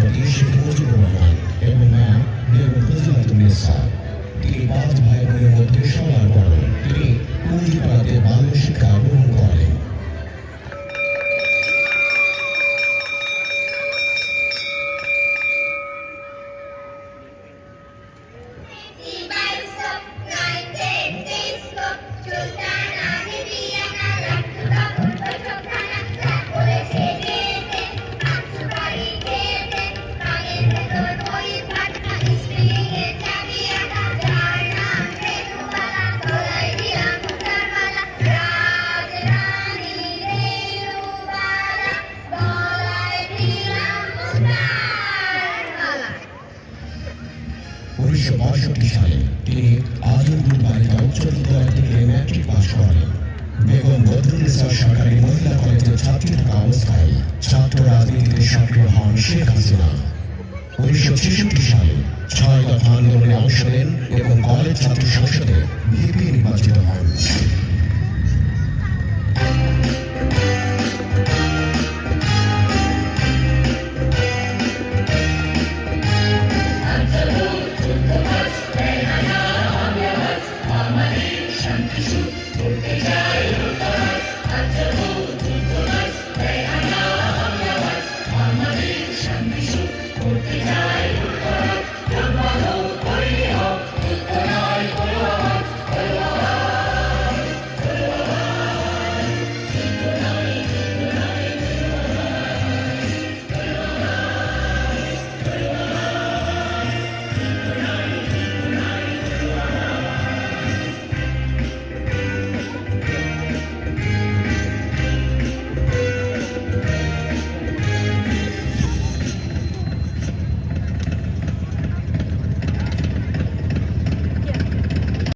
সভাপতি শেখ মুজিবুর রহমান এবং ম্যাম বেগম ফজিলাতুন্নেসা। তিনি 5 ভাই বোনের মধ্যে সবার বড়। তিনি কুঞ্জিপাড়াতে বাল্য শিক্ষা গ্রহণ করেন। সালে তিনি আজমপুর বালিকা উচ্চ বিদ্যালয় থেকে ম্যাট্রিক পাস করেন। বেগম বদরুন্নেসা সরকারি মহিলা কলেজের ছাত্রী থাকা অবস্থায় ছাত্র রাজনীতিতে সক্রিয় হন শেখ হাসিনা। 1966 সালে 6 দফা আন্দোলনে অংশ নেন এবং কলেজ ছাত্র সংসদে ভিপি নির্বাচিত হন।